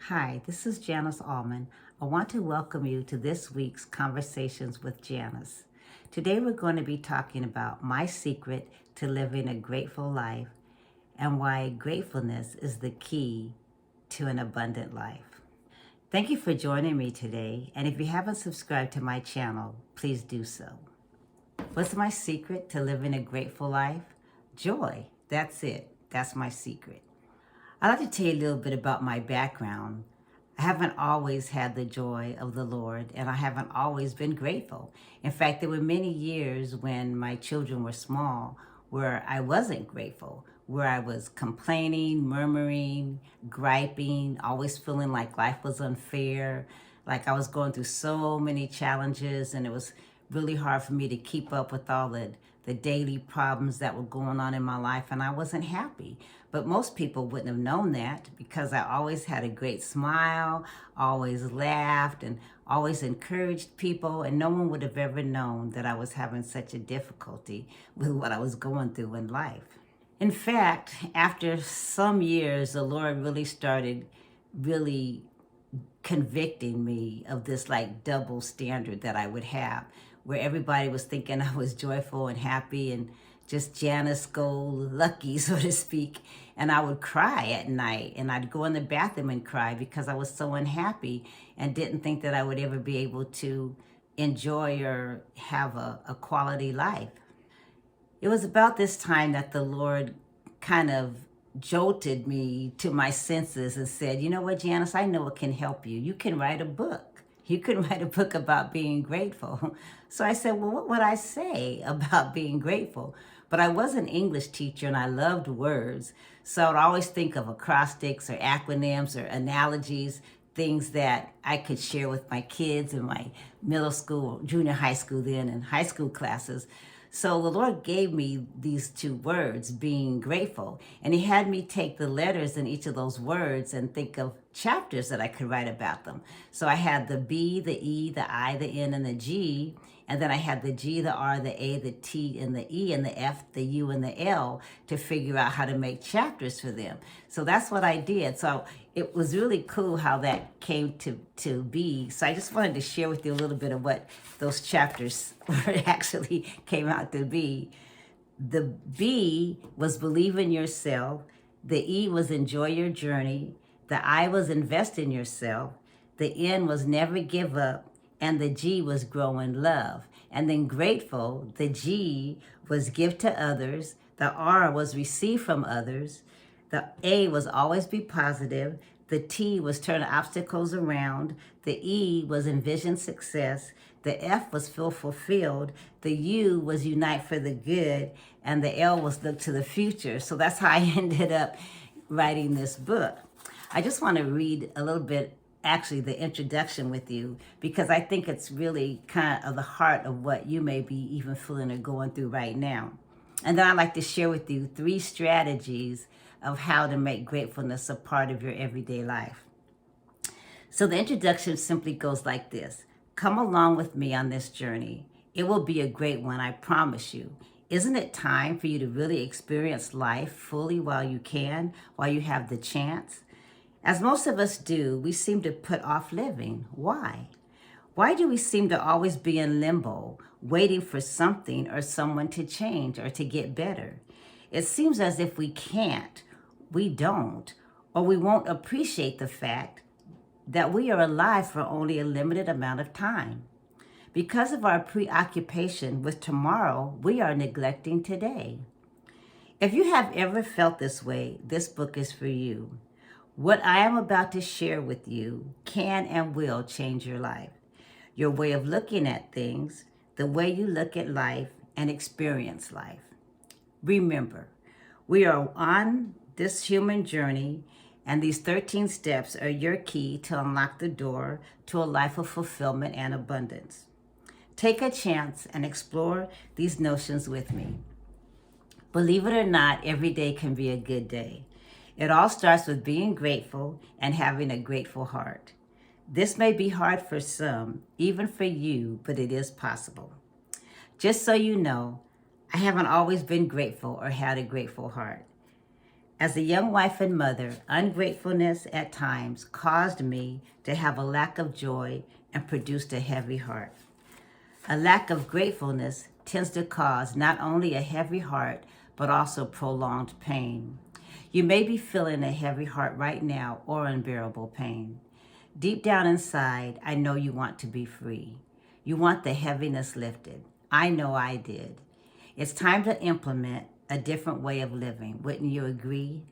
Hi, this is Janice Allman. I want to welcome you to this week's Conversations with Janice. Today we're going to be talking about my secret to living a grateful life and why gratefulness is the key to an abundant life. Thank you for joining me today, and if you haven't subscribed to my channel, please do so. What's my secret to living a grateful life? Joy. That's it. That's my secret. I'd like to tell you a little bit about my background. I haven't always had the joy of the Lord, and I haven't always been grateful. In fact, there were many years when my children were small where I wasn't grateful, where I was complaining, murmuring, griping, always feeling like life was unfair, like I was going through so many challenges, and it was really hard for me to keep up with all the daily problems that were going on in my life, and I wasn't happy. But most people wouldn't have known that because I always had a great smile, always laughed, and always encouraged people, and no one would have ever known that I was having such a difficulty with what I was going through in life. In fact, after some years, the Lord really started really convicting me of this like double standard that I would have, where everybody was thinking I was joyful and happy and just Janice go lucky, so to speak. And I would cry at night, and I'd go in the bathroom and cry because I was so unhappy and didn't think that I would ever be able to enjoy or have a quality life. It was about this time that the Lord kind of jolted me to my senses and said, you know what, Janice, I know it can help you. You can write a book. You can write a book about being grateful. So I said, well, what would I say about being grateful? But I was an English teacher and I loved words. So I'd always think of acrostics or acronyms or analogies, things that I could share with my kids in my middle school, junior high school then, and high school classes. So the Lord gave me these two words, being grateful. And He had me take the letters in each of those words and think of chapters that I could write about them. So I had the B, the E, the I, the N, and the G. And then I had the G, the R, the A, the T, and the E, and the F, the U, and the L to figure out how to make chapters for them. So that's what I did. So it was really cool how that came to be. So I just wanted to share with you a little bit of what those chapters actually came out to be. The B was believe in yourself. The E was enjoy your journey. The I was invest in yourself. The N was never give up. And the G was grow in love. And then grateful, the G was give to others. The R was receive from others. The A was always be positive. The T was turn obstacles around. The E was envision success. The F was feel fulfilled. The U was unite for the good. And the L was look to the future. So that's how I ended up writing this book. I just want to read a little bit, actually the introduction with you, because I think it's really kind of the heart of what you may be even feeling or going through right now. And then I'd like to share with you 3 strategies of how to make gratefulness a part of your everyday life. So the introduction simply goes like this. Come along with me on this journey. It will be a great one, I promise you. Isn't it time for you to really experience life fully while you can, while you have the chance? As most of us do, we seem to put off living. Why? Why do we seem to always be in limbo, waiting for something or someone to change or to get better? It seems as if we can't, we don't, or we won't appreciate the fact that we are alive for only a limited amount of time. Because of our preoccupation with tomorrow, we are neglecting today. If you have ever felt this way, this book is for you. What I am about to share with you can and will change your life, your way of looking at things, the way you look at life and experience life. Remember, we are on this human journey, and these 13 steps are your key to unlock the door to a life of fulfillment and abundance. Take a chance and explore these notions with me. Believe it or not, every day can be a good day. It all starts with being grateful and having a grateful heart. This may be hard for some, even for you, but it is possible. Just so you know, I haven't always been grateful or had a grateful heart. As a young wife and mother, ungratefulness at times caused me to have a lack of joy and produced a heavy heart. A lack of gratefulness tends to cause not only a heavy heart, but also prolonged pain. You may be feeling a heavy heart right now or unbearable pain. Deep down inside, I know you want to be free. You want the heaviness lifted. I know I did. It's time to implement a different way of living. Wouldn't you agree?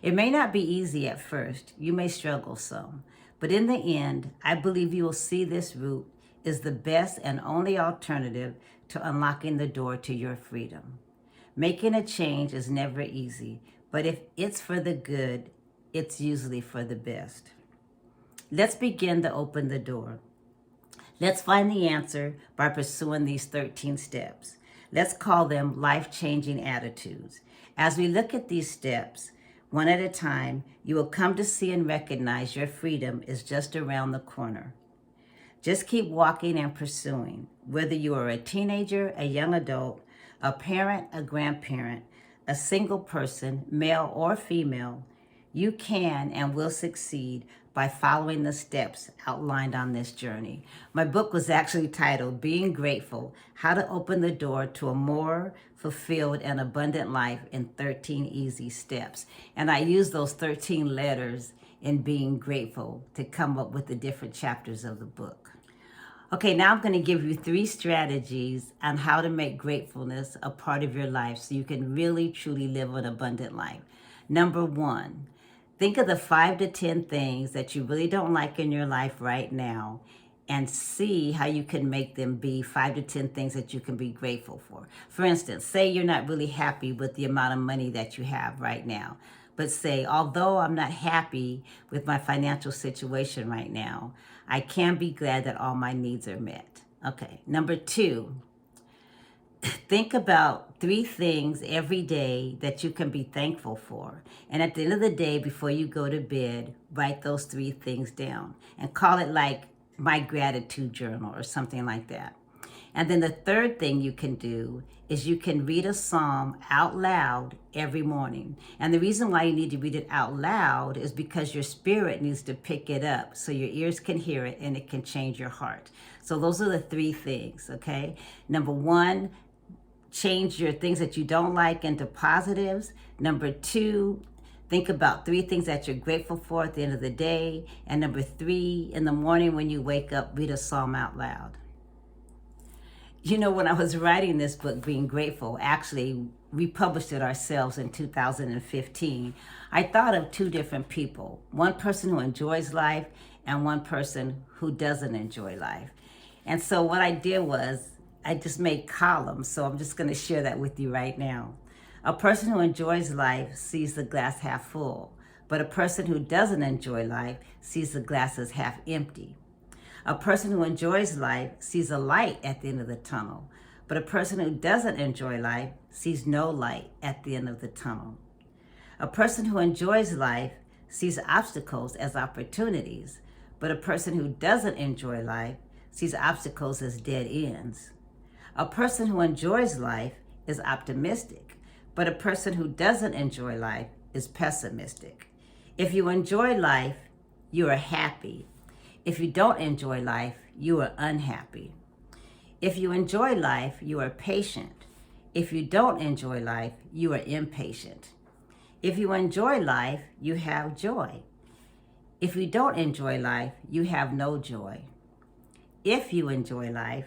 It may not be easy at first. You may struggle some. But in the end, I believe you will see this route is the best and only alternative to unlocking the door to your freedom. Making a change is never easy, but if it's for the good, it's usually for the best. Let's begin to open the door. Let's find the answer by pursuing these 13 steps. Let's call them life-changing attitudes. As we look at these steps, one at a time, you will come to see and recognize your freedom is just around the corner. Just keep walking and pursuing. Whether you are a teenager, a young adult, a parent, a grandparent, a single person, male or female, you can and will succeed by following the steps outlined on this journey. My book was actually titled Being Grateful: How to Open the Door to a More Fulfilled and Abundant Life in 13 Easy Steps. And I used those 13 letters in Being Grateful to come up with the different chapters of the book. Okay, now I'm going to give you 3 strategies on how to make gratefulness a part of your life so you can really, truly live an abundant life. Number 1, think of the 5 to 10 things that you really don't like in your life right now and see how you can make them be 5 to 10 things that you can be grateful for. For instance, say you're not really happy with the amount of money that you have right now. But say, although I'm not happy with my financial situation right now, I can be glad that all my needs are met. Okay, number 2, think about 3 things every day that you can be thankful for. And at the end of the day, before you go to bed, write those 3 things down and call it like my gratitude journal or something like that. And then the 3rd thing you can do is you can read a psalm out loud every morning. And the reason why you need to read it out loud is because your spirit needs to pick it up so your ears can hear it and it can change your heart. So those are the 3 things, okay? Number 1, change your things that you don't like into positives. Number 2, think about 3 things that you're grateful for at the end of the day. And number 3, in the morning when you wake up, read a psalm out loud. You know, when I was writing this book, Being Grateful, actually, we published it ourselves in 2015. I thought of 2 different people, one person who enjoys life and one person who doesn't enjoy life. And so what I did was I just made columns, so I'm just going to share that with you right now. A person who enjoys life sees the glass half full, but a person who doesn't enjoy life sees the glass as half empty. A person who enjoys life sees a light at the end of the tunnel, but a person who doesn't enjoy life sees no light at the end of the tunnel. A person who enjoys life sees obstacles as opportunities, but a person who doesn't enjoy life sees obstacles as dead ends. A person who enjoys life is optimistic, but a person who doesn't enjoy life is pessimistic. If you enjoy life, you are happy. If you don't enjoy life, you are unhappy. If you enjoy life, you are patient. If you don't enjoy life, you are impatient. If you enjoy life, you have joy. If you don't enjoy life, you have no joy. If you enjoy life,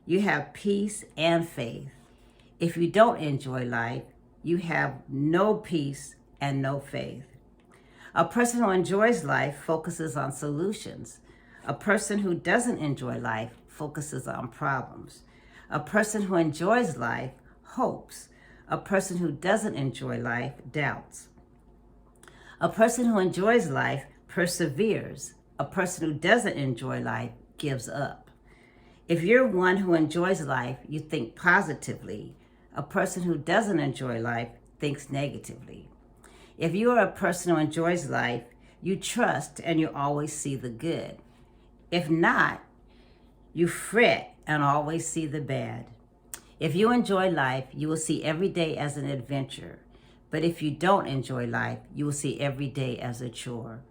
you have peace and faith. If you don't enjoy life, you have no peace and no faith. A person who enjoys life focuses on solutions. A person who doesn't enjoy life focuses on problems. A person who enjoys life hopes. A person who doesn't enjoy life doubts. A person who enjoys life perseveres. A person who doesn't enjoy life gives up. If you're one who enjoys life, you think positively. A person who doesn't enjoy life thinks negatively. If you are a person who enjoys life, you trust and you always see the good. If not, you fret and always see the bad. If you enjoy life, you will see every day as an adventure. But if you don't enjoy life, you will see every day as a chore.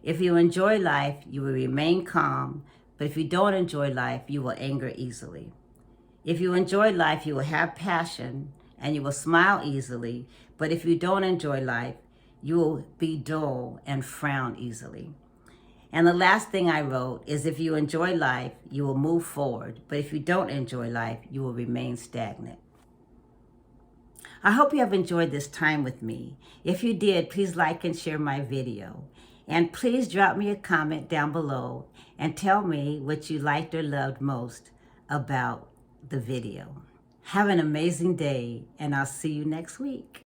If you enjoy life, you will remain calm. But if you don't enjoy life, you will anger easily. If you enjoy life, you will have passion and you will smile easily. But if you don't enjoy life, you will be dull and frown easily. And the last thing I wrote is if you enjoy life, you will move forward. But if you don't enjoy life, you will remain stagnant. I hope you have enjoyed this time with me. If you did, please like and share my video. And please drop me a comment down below and tell me what you liked or loved most about the video. Have an amazing day, and I'll see you next week.